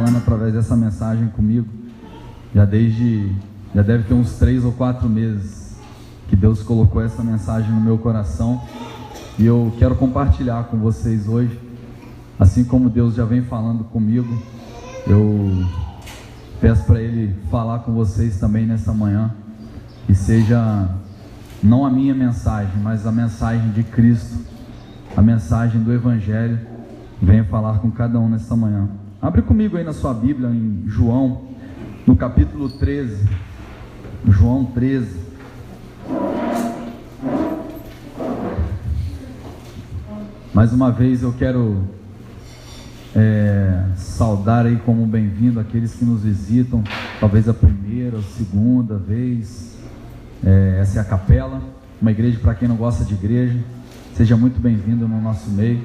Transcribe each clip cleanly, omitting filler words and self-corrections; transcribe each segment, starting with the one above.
trabalhando através dessa mensagem comigo, já deve ter uns 3 ou 4 meses que Deus colocou essa mensagem no meu coração, e eu quero compartilhar com vocês hoje. Assim como Deus já vem falando comigo, eu peço para Ele falar com vocês também nessa manhã, que seja não a minha mensagem, mas a mensagem de Cristo, a mensagem do Evangelho, venha falar com cada um nessa manhã. Abre comigo aí na sua Bíblia, em João, no capítulo 13, João 13. Mais uma vez eu quero saudar aí como bem-vindo aqueles que nos visitam, talvez a primeira ou segunda vez. Essa é a capela, uma igreja para quem não gosta de igreja. Seja muito bem-vindo no nosso meio.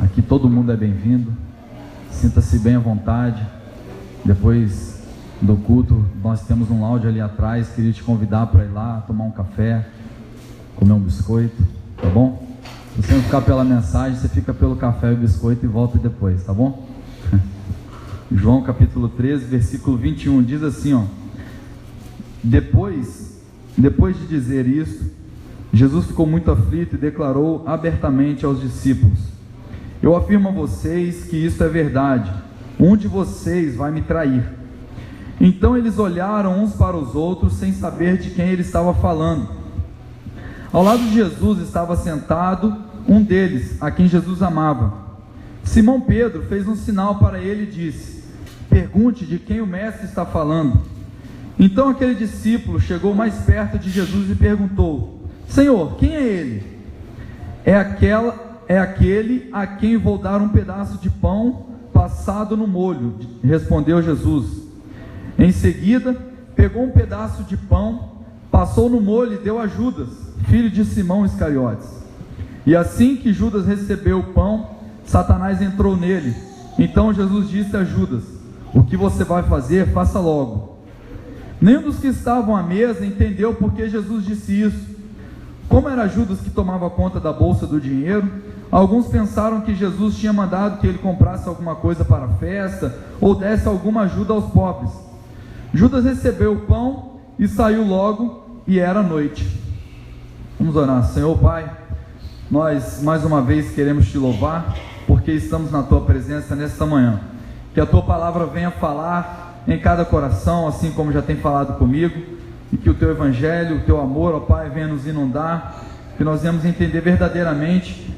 Aqui todo mundo é bem-vindo. Sinta-se bem à vontade. Depois do culto, nós temos um lounge ali atrás. Queria te convidar para ir lá, tomar um café, comer um biscoito, tá bom? Se você não ficar pela mensagem, você fica pelo café e o biscoito e volta depois, tá bom? João capítulo 13, versículo 21, diz assim, ó: Depois de dizer isto, Jesus ficou muito aflito e declarou abertamente aos discípulos: Eu afirmo a vocês que isto é verdade, um de vocês vai me trair. Então eles olharam uns para os outros sem saber de quem ele estava falando. Ao lado de Jesus estava sentado um deles, a quem Jesus amava. Simão Pedro fez um sinal para ele e disse: Pergunte de quem o mestre está falando. Então aquele discípulo chegou mais perto de Jesus e perguntou: Senhor, quem é ele? É aquele a quem vou dar um pedaço de pão passado no molho, respondeu Jesus. Em seguida, pegou um pedaço de pão, passou no molho e deu a Judas, filho de Simão Iscariotes. E assim que Judas recebeu o pão, Satanás entrou nele. Então Jesus disse a Judas: O que você vai fazer, faça logo. Nenhum dos que estavam à mesa entendeu por que Jesus disse isso. Como era Judas que tomava conta da bolsa do dinheiro, alguns pensaram que Jesus tinha mandado que ele comprasse alguma coisa para a festa, ou desse alguma ajuda aos pobres. Judas recebeu o pão e saiu logo, e era noite. Vamos orar. Senhor Pai, nós mais uma vez queremos te louvar, porque estamos na tua presença nesta manhã. Que a tua palavra venha falar em cada coração, assim como já tem falado comigo, e que o teu evangelho, o teu amor, ó Pai, venha nos inundar, que nós venhamos entender verdadeiramente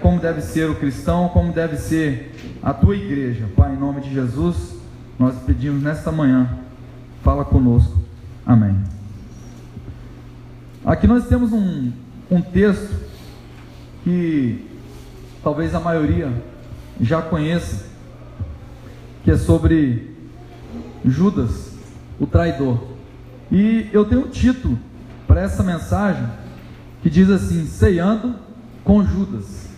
como deve ser o cristão, como deve ser a tua igreja. Pai, em nome de Jesus, nós pedimos nesta manhã, fala conosco. Amém. Aqui nós temos um texto que talvez a maioria já conheça, que é sobre Judas, o traidor. E eu tenho um título para essa mensagem que diz assim: Ceando com Judas.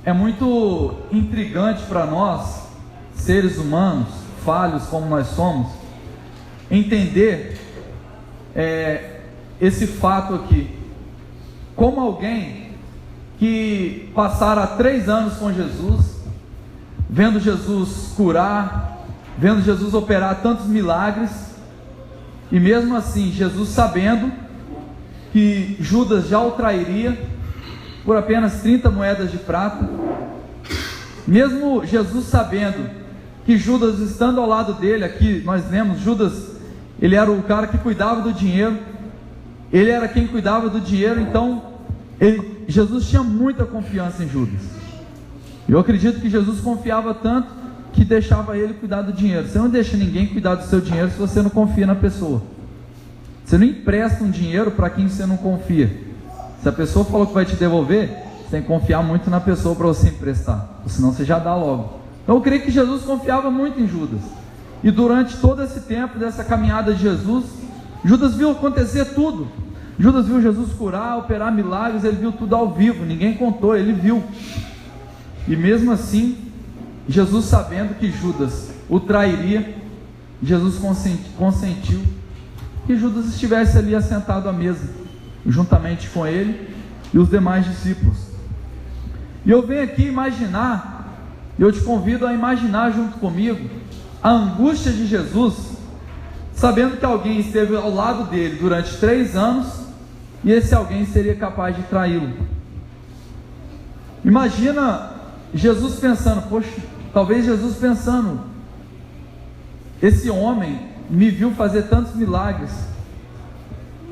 É muito intrigante para nós, seres humanos, falhos como nós somos, entender esse fato aqui. Como alguém que passara 3 anos com Jesus, vendo Jesus curar, vendo Jesus operar tantos milagres, e mesmo assim, Jesus sabendo que Judas já o trairia por apenas 30 moedas de prata, mesmo Jesus sabendo que Judas, estando ao lado dele, aqui nós vemos, Judas, ele era o cara que cuidava do dinheiro, ele era quem cuidava do dinheiro, então Jesus tinha muita confiança em Judas. Eu acredito que Jesus confiava tanto que deixava ele cuidar do dinheiro. Você não deixa ninguém cuidar do seu dinheiro se você não confia na pessoa. Você não empresta um dinheiro para quem você não confia. Se a pessoa falou que vai te devolver, você tem que confiar muito na pessoa para você emprestar, senão você já dá logo. Então eu creio que Jesus confiava muito em Judas. E durante todo esse tempo dessa caminhada de Jesus, Judas viu acontecer tudo. Judas viu Jesus curar, operar milagres, ele viu tudo ao vivo, ninguém contou, ele viu. E mesmo assim, Jesus, sabendo que Judas o trairia, Jesus consentiu que Judas estivesse ali assentado à mesa, juntamente com ele e os demais discípulos. E eu venho aqui imaginar E eu te convido a imaginar junto comigo a angústia de Jesus, sabendo que alguém esteve ao lado dele durante 3 anos, e esse alguém seria capaz de traí-lo. Imagina Jesus pensando, poxa, talvez Jesus pensando, esse homem me viu fazer tantos milagres,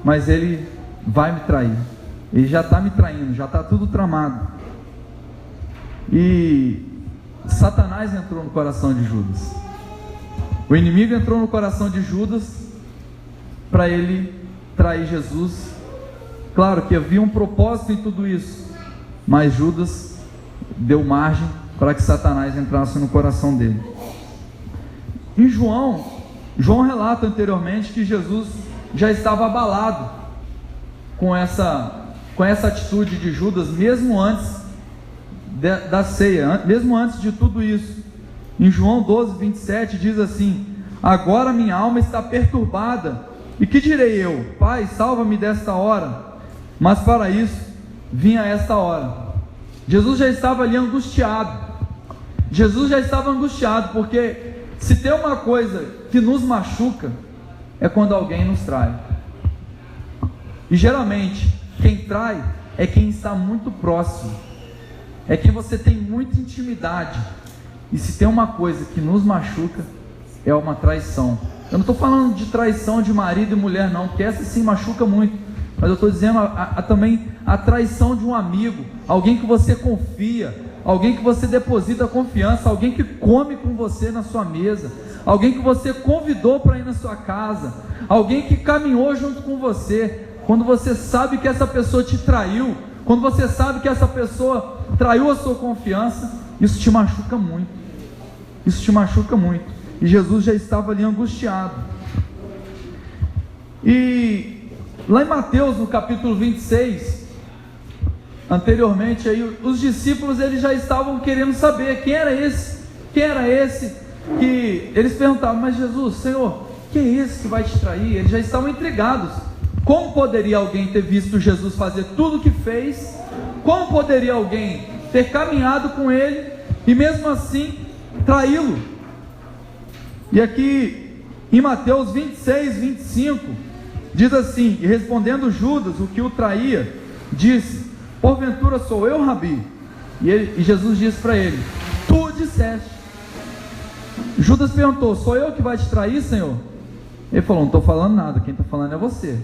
mas ele vai me trair, ele já está me traindo, já está tudo tramado. E Satanás entrou no coração de Judas, o inimigo entrou no coração de Judas para ele trair Jesus. Claro que havia um propósito em tudo isso, mas Judas deu margem para que Satanás entrasse no coração dele. Em João relata anteriormente que Jesus já estava abalado com essa atitude de Judas, mesmo antes da ceia, mesmo antes de tudo isso. Em João 12, 27 diz assim: agora minha alma está perturbada, e que direi eu? Pai, salva-me desta hora. Mas para isso vinha esta hora. Jesus já estava ali angustiado. Jesus já estava angustiado, porque se tem uma coisa que nos machuca, é quando alguém nos trai. E geralmente quem trai é quem está muito próximo, é quem você tem muita intimidade. E se tem uma coisa que nos machuca, é uma traição. Eu não estou falando de traição de marido e mulher não, porque essa sim machuca muito. Mas eu estou dizendo também a traição de um amigo, alguém que você confia, alguém que você deposita confiança, alguém que come com você na sua mesa, alguém que você convidou para ir na sua casa, alguém que caminhou junto com você. Quando você sabe que essa pessoa te traiu, quando você sabe que essa pessoa traiu a sua confiança, isso te machuca muito. Isso te machuca muito. E Jesus já estava ali angustiado. E lá em Mateus, no capítulo 26, anteriormente, aí, os discípulos eles já estavam querendo saber quem era esse que eles perguntavam, mas Jesus, Senhor, quem é esse que vai te trair? Eles já estavam intrigados. Como poderia alguém ter visto Jesus fazer tudo o que fez? Como poderia alguém ter caminhado com ele e mesmo assim traí-lo? E aqui em Mateus 26, 25 diz assim: e respondendo Judas, o que o traía, disse: porventura sou eu, Rabi? E Jesus disse para ele: tu disseste. Judas perguntou: sou eu que vai te trair, Senhor? Ele falou: não estou falando nada, quem está falando é você.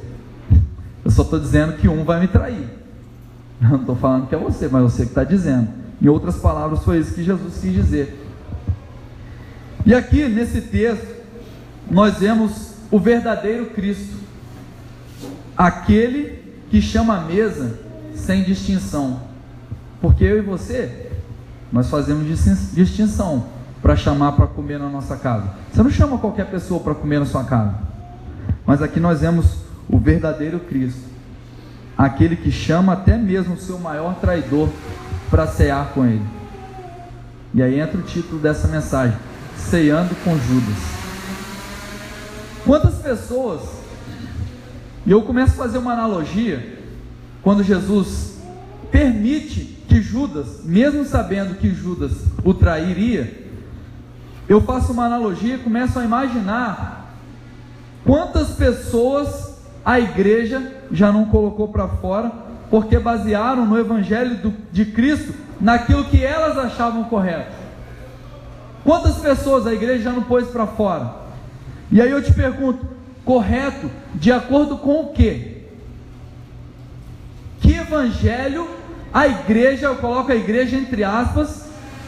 Eu só estou dizendo que um vai me trair. Eu não estou falando que é você, mas você que está dizendo. Em outras palavras, foi isso que Jesus quis dizer. E aqui nesse texto nós vemos o verdadeiro Cristo, aquele que chama a mesa sem distinção, porque eu e você, nós fazemos distinção para chamar para comer na nossa casa. Você não chama qualquer pessoa para comer na sua casa, mas aqui nós vemos o verdadeiro Cristo, aquele que chama até mesmo o seu maior traidor para cear com ele. E aí entra o título dessa mensagem: ceando com Judas. Quantas pessoas, e eu começo a fazer uma analogia, quando Jesus permite que Judas, mesmo sabendo que Judas o trairia, eu faço uma analogia e começo a imaginar quantas pessoas a igreja já não colocou para fora, porque basearam no evangelho de Cristo naquilo que elas achavam correto. Quantas pessoas a igreja já não pôs para fora? E aí eu te pergunto: correto de acordo com o quê? Que evangelho a igreja, eu coloco a igreja entre aspas,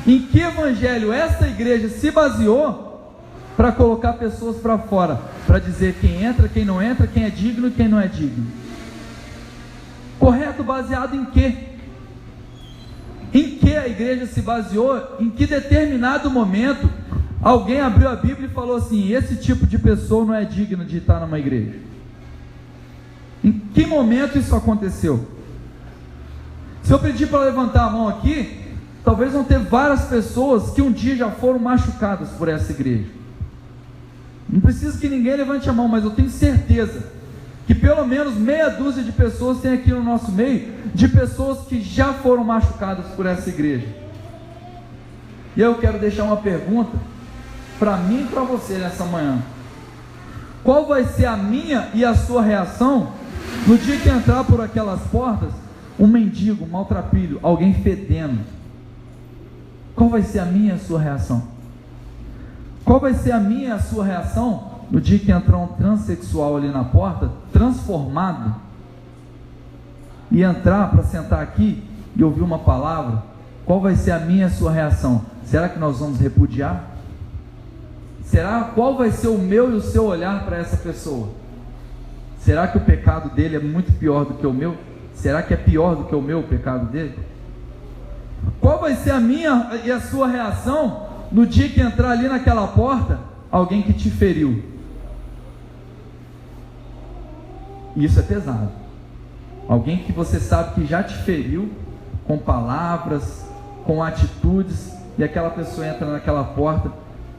em que evangelho essa igreja se baseou para colocar pessoas para fora, para dizer quem entra, quem não entra, quem é digno e quem não é digno? Correto baseado em quê? Em que a igreja se baseou? Em que determinado momento alguém abriu a Bíblia e falou assim: esse tipo de pessoa não é digno de estar numa igreja? Em que momento isso aconteceu? Se eu pedir para levantar a mão aqui, talvez vão ter várias pessoas que um dia já foram machucadas por essa igreja. Não precisa que ninguém levante a mão, mas eu tenho certeza que pelo menos meia dúzia de pessoas tem aqui no nosso meio, de pessoas que já foram machucadas por essa igreja. E eu quero deixar uma pergunta para mim e para você nessa manhã. Qual vai ser a minha e a sua reação no dia que entrar por aquelas portas um mendigo, um maltrapilho, alguém fedendo? Qual vai ser a minha e a sua reação? Qual vai ser a minha e a sua reação no dia que entrar um transexual ali na porta, transformado, e entrar para sentar aqui e ouvir uma palavra? Qual vai ser a minha e a sua reação? Será que nós vamos repudiar? Qual vai ser o meu e o seu olhar para essa pessoa? Será que o pecado dele é muito pior do que o meu? Será que é pior do que o meu o pecado dele? Qual vai ser a minha e a sua reação no dia que entrar ali naquela porta alguém que te feriu? Isso é pesado. Alguém que você sabe que já te feriu com palavras, com atitudes, e aquela pessoa entra naquela porta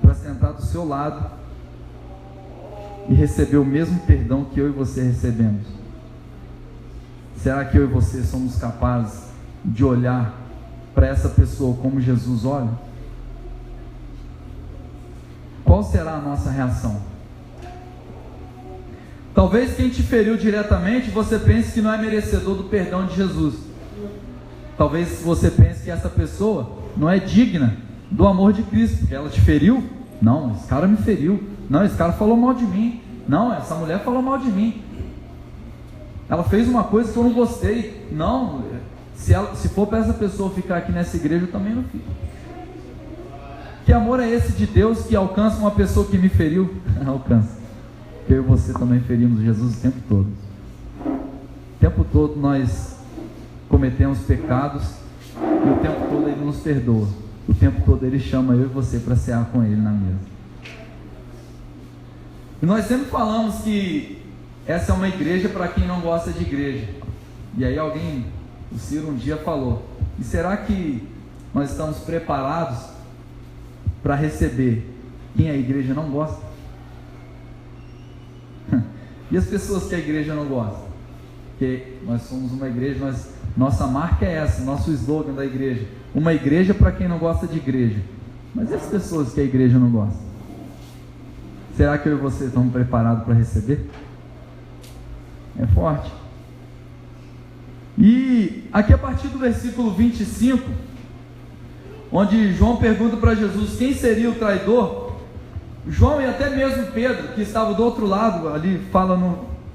para sentar do seu lado e receber o mesmo perdão que eu e você recebemos. Será que eu e você somos capazes de olhar para essa pessoa como Jesus olha? Qual será a nossa reação? Talvez quem te feriu diretamente, você pense que não é merecedor do perdão de Jesus. Talvez você pense que essa pessoa não é digna do amor de Cristo, porque ela te feriu. Não, esse cara me feriu. Não, esse cara falou mal de mim. Não, essa mulher falou mal de mim. Ela fez uma coisa que eu não gostei. Não, se for para essa pessoa ficar aqui nessa igreja, eu também não fico. Que amor é esse de Deus que alcança uma pessoa que me feriu? Alcança. Eu e você também ferimos Jesus o tempo todo. O tempo todo nós cometemos pecados, e o tempo todo Ele nos perdoa. O tempo todo Ele chama eu e você para cear com Ele na mesa. E nós sempre falamos que essa é uma igreja para quem não gosta de igreja. E aí o Ciro um dia falou: e será que nós estamos preparados para receber quem a igreja não gosta? E as pessoas que a igreja não gosta? Porque nós somos uma igreja, nossa marca é essa, nosso slogan da igreja: uma igreja para quem não gosta de igreja. Mas e as pessoas que a igreja não gosta? Será que eu e você estamos preparados para receber? É forte. E aqui a partir do versículo 25, onde João pergunta para Jesus quem seria o traidor, João e até mesmo Pedro, que estava do outro lado, ali fala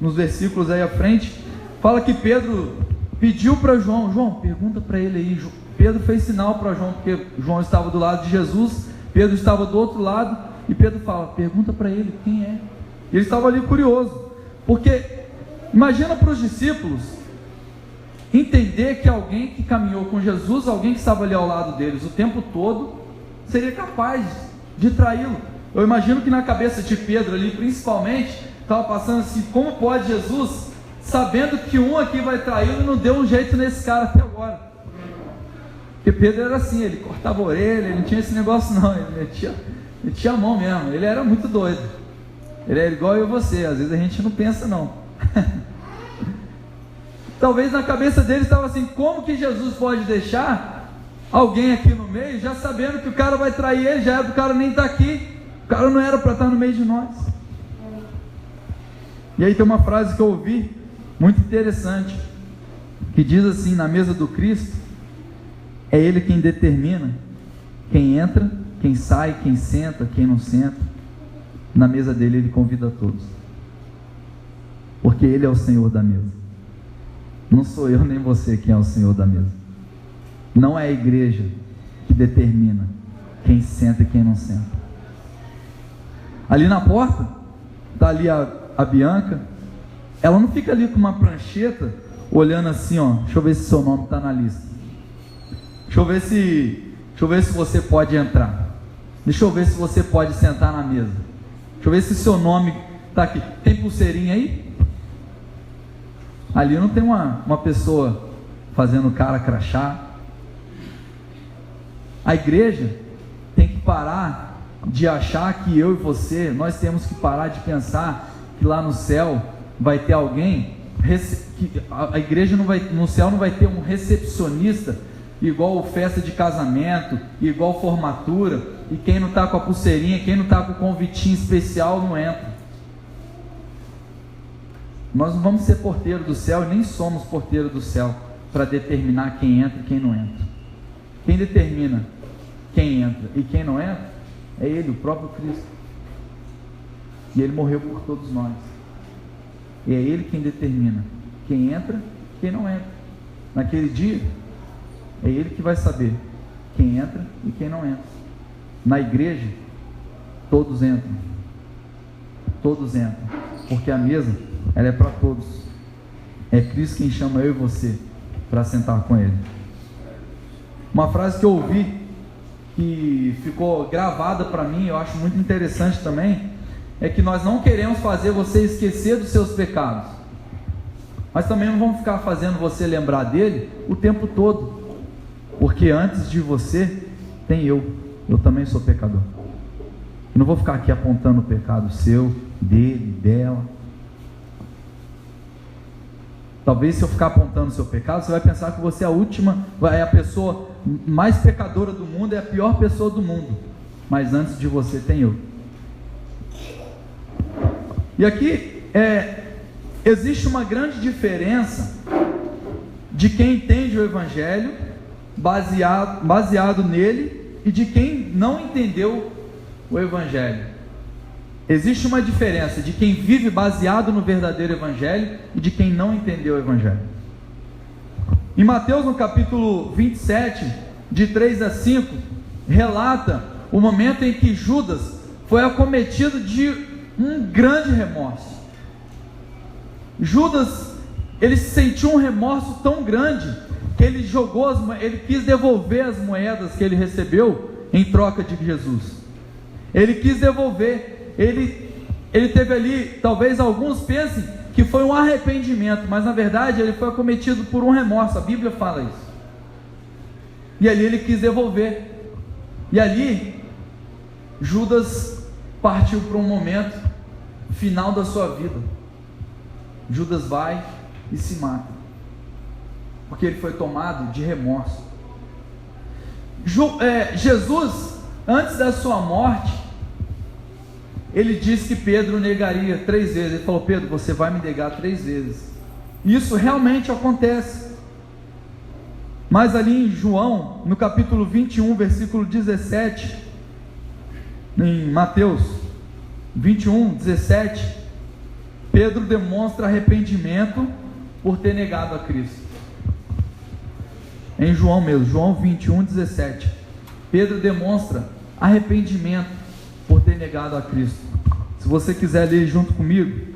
nos versículos aí à frente, fala que Pedro pediu para João, pergunta para ele aí. Pedro fez sinal para João, porque João estava do lado de Jesus, Pedro estava do outro lado, e Pedro fala, pergunta para ele quem é. E ele estava ali curioso, porque imagina para os discípulos entender que alguém que caminhou com Jesus, alguém que estava ali ao lado deles o tempo todo, seria capaz de traí-lo. Eu imagino que na cabeça de Pedro ali, principalmente, estava passando assim: como pode Jesus, sabendo que um aqui vai traí-lo, não deu um jeito nesse cara até agora? Porque Pedro era assim, ele cortava a orelha, ele não tinha esse negócio não, ele tinha a mão mesmo, ele era muito doido. Ele era igual eu e você, às vezes a gente não pensa não. Talvez na cabeça dele estava assim: como que Jesus pode deixar alguém aqui no meio, já sabendo que o cara vai trair ele, já era do cara nem estar aqui, o cara não era para estar no meio de nós. E aí tem uma frase que eu ouvi, muito interessante, que diz assim: na mesa do Cristo, é Ele quem determina quem entra, quem sai, quem senta, quem não senta. Na mesa dele Ele convida a todos, porque Ele é o Senhor da mesa. Não sou eu nem você quem é o Senhor da mesa. Não é a igreja que determina quem senta e quem não senta. Ali na porta está ali a Bianca. Ela não fica ali com uma prancheta olhando assim, ó, deixa eu ver se seu nome está na lista, deixa eu ver se você pode entrar, deixa eu ver se você pode sentar na mesa, deixa eu ver se seu nome está aqui. Tem pulseirinha aí? Ali não tem uma pessoa fazendo cara crachá. A igreja tem que parar de achar que eu e você, nós temos que parar de pensar que lá no céu vai ter alguém, que a igreja não vai, no céu não vai ter um recepcionista igual festa de casamento, igual formatura, e quem não está com a pulseirinha, quem não está com o convitinho especial não entra. Nós não vamos ser porteiro do céu, e nem somos porteiro do céu para determinar quem entra e quem não entra. Quem determina quem entra e quem não entra é Ele, o próprio Cristo. E Ele morreu por todos nós. E é Ele quem determina quem entra e quem não entra. Naquele dia, é Ele que vai saber quem entra e quem não entra. Na igreja, todos entram. Todos entram. Porque a mesa, ela é para todos. É Cristo quem chama eu e você para sentar com Ele. Uma frase que eu ouvi, que ficou gravada para mim, eu acho muito interessante também, é que nós não queremos fazer você esquecer dos seus pecados, mas também não vamos ficar fazendo você lembrar dele o tempo todo, porque antes de você tem eu também sou pecador. Eu não vou ficar aqui apontando o pecado seu, dele, dela. Talvez se eu ficar apontando o seu pecado, você vai pensar que você é a última, é a pessoa mais pecadora do mundo, é a pior pessoa do mundo, mas antes de você tem eu. E aqui existe uma grande diferença de quem entende o Evangelho baseado nele e de quem não entendeu o Evangelho. Existe uma diferença de quem vive baseado no verdadeiro Evangelho e de quem não entendeu o Evangelho. Em Mateus, no capítulo 27, de 3 a 5, relata o momento em que Judas foi acometido de um grande remorso. Judas, ele sentiu um remorso tão grande que ele ele quis devolver as moedas que ele recebeu em troca de Jesus. Ele quis devolver. Ele teve ali, talvez alguns pensem que foi um arrependimento, mas na verdade ele foi acometido por um remorso. A Bíblia fala isso. E ali ele quis devolver. E ali Judas partiu para um momento final da sua vida. Judas vai e se mata, porque ele foi tomado de remorso. Jesus, antes da sua morte, ele disse que Pedro negaria 3 vezes. Ele falou: Pedro, você vai me negar 3 vezes. Isso realmente acontece. Mas ali em João, no capítulo 21, versículo 17, em Mateus 21, 17, Pedro demonstra arrependimento por ter negado a Cristo. Em João mesmo, João 21, 17, Pedro demonstra arrependimento por ter negado a Cristo. Se você quiser ler junto comigo,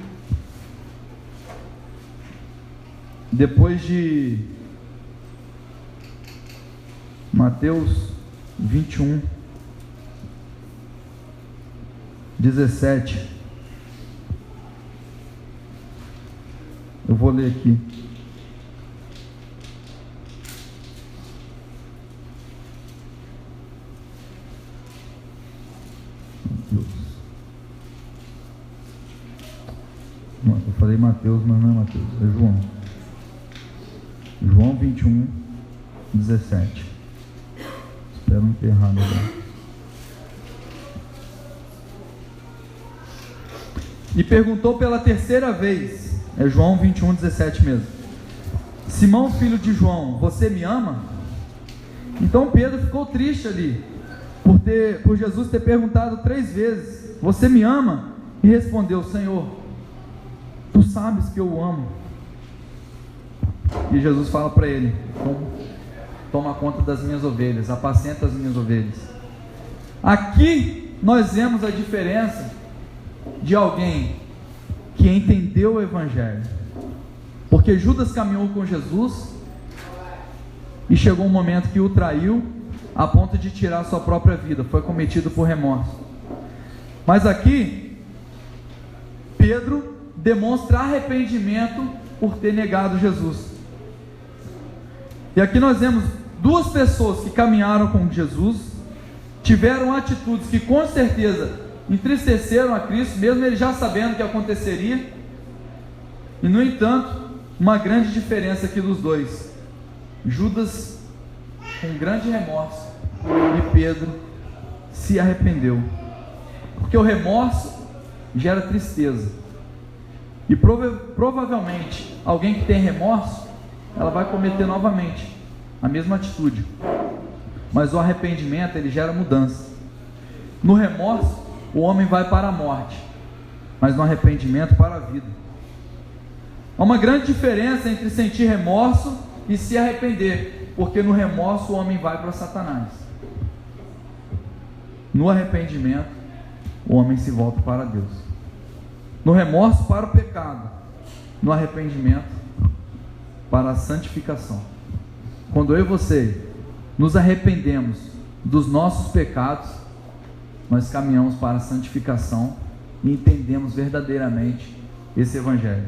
depois de Mateus 21, 17, eu vou ler aqui. Eu falei Mateus, mas não é Mateus, é João. João 21, 17. Espero não ter errado agora. E perguntou pela 3ª vez, é João 21, 17 mesmo: Simão, filho de João, você me ama? Então Pedro ficou triste ali, por Jesus ter perguntado 3 vezes: você me ama? E respondeu: Senhor, tu sabes que eu o amo. E Jesus fala para ele: toma conta das minhas ovelhas, apacenta as minhas ovelhas. Aqui nós vemos a diferença de alguém que entendeu o Evangelho, porque Judas caminhou com Jesus e chegou um momento que o traiu a ponto de tirar sua própria vida, foi cometido por remorso. Mas aqui Pedro demonstra arrependimento por ter negado Jesus. E aqui nós vemos 2 pessoas que caminharam com Jesus, tiveram atitudes que com certeza entristeceram a Cristo, mesmo ele já sabendo o que aconteceria. E no entanto, uma grande diferença aqui dos dois: Judas com grande remorso, e Pedro se arrependeu. Porque o remorso gera tristeza. E provavelmente alguém que tem remorso, ela vai cometer novamente a mesma atitude. Mas o arrependimento, ele gera mudança. No remorso, o homem vai para a morte, mas no arrependimento para a vida. Há uma grande diferença entre sentir remorso e se arrepender, porque no remorso o homem vai para Satanás. No arrependimento, o homem se volta para Deus. No remorso, para o pecado. No arrependimento, para a santificação. Quando eu e você nos arrependemos dos nossos pecados, nós caminhamos para a santificação e entendemos verdadeiramente esse Evangelho.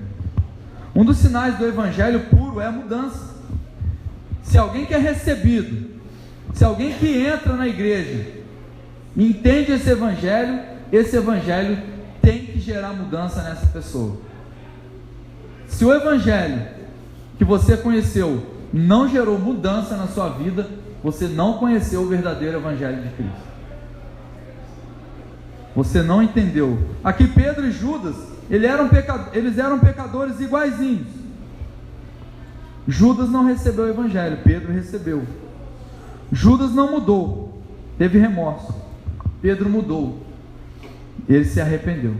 Um dos sinais do Evangelho puro é a mudança. Se alguém que é recebido, se alguém que entra na igreja, entende esse Evangelho tem que gerar mudança nessa pessoa. Se o Evangelho que você conheceu não gerou mudança na sua vida, você não conheceu o verdadeiro Evangelho de Cristo. Você não entendeu. Aqui Pedro e Judas, eles eram pecadores iguaizinhos. Judas não recebeu o Evangelho, Pedro recebeu. Judas não mudou, teve remorso. Pedro mudou, ele se arrependeu.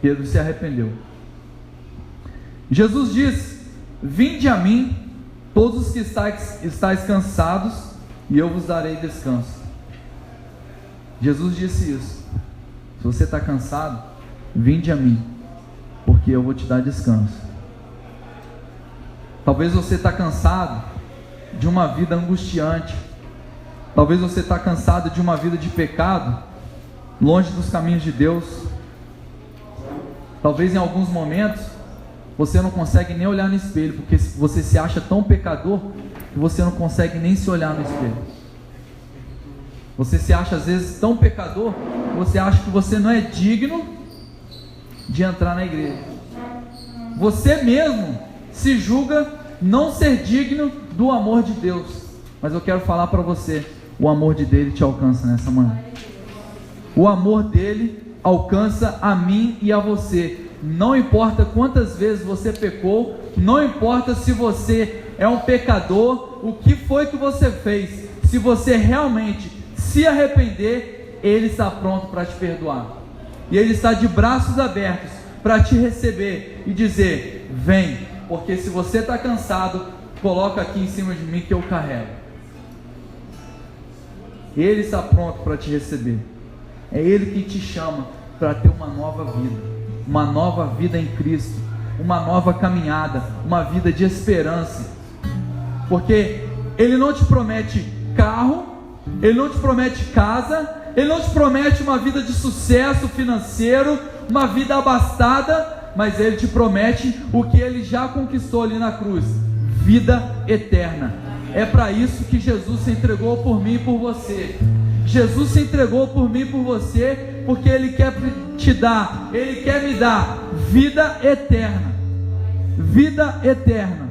Pedro se arrependeu. Jesus disse: vinde a mim, todos os que estáis cansados, e eu vos darei descanso. Jesus disse isso. Se você está cansado, vinde a mim, porque eu vou te dar descanso. Talvez você está cansado de uma vida angustiante. Talvez você está cansado de uma vida de pecado, longe dos caminhos de Deus. Talvez em alguns momentos você não consegue nem olhar no espelho, porque você se acha tão pecador que você não consegue nem se olhar no espelho. Você se acha às vezes tão pecador que você acha que você não é digno de entrar na igreja. Você mesmo se julga não ser digno do amor de Deus. Mas eu quero falar para você, o amor de Deus te alcança nessa manhã. O amor dele alcança a mim e a você. Não importa quantas vezes você pecou, não importa se você é um pecador, o que foi que você fez. Se você realmente se arrepender, ele está pronto para te perdoar. E ele está de braços abertos para te receber e dizer: vem, porque se você está cansado, coloca aqui em cima de mim que eu carrego. Ele está pronto para te receber. É ele que te chama para ter uma nova vida em Cristo, uma nova caminhada, uma vida de esperança. Porque ele não te promete carro, ele não te promete casa, ele não te promete uma vida de sucesso financeiro, uma vida abastada, mas ele te promete o que ele já conquistou ali na cruz: vida eterna. É para isso que Jesus se entregou por mim e por você. Jesus se entregou por mim e por você, porque ele quer te dar, ele quer me dar vida eterna. Vida eterna.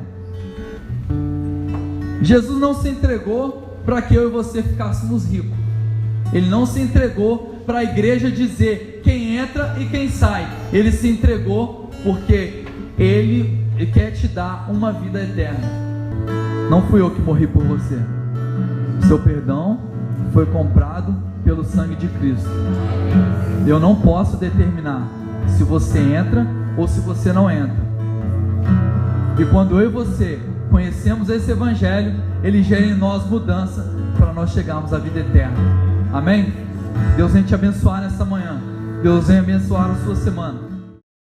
Jesus não se entregou para que eu e você ficássemos ricos. Ele não se entregou para a igreja dizer quem entra e quem sai. Ele se entregou porque ele quer te dar uma vida eterna. Não fui eu que morri por você. Seu perdão foi comprado pelo sangue de Cristo. Eu não posso determinar se você entra ou se você não entra. E quando eu e você conhecemos esse Evangelho, ele gera em nós mudança para nós chegarmos à vida eterna. Amém? Deus venha te abençoar nessa manhã. Deus venha abençoar a sua semana.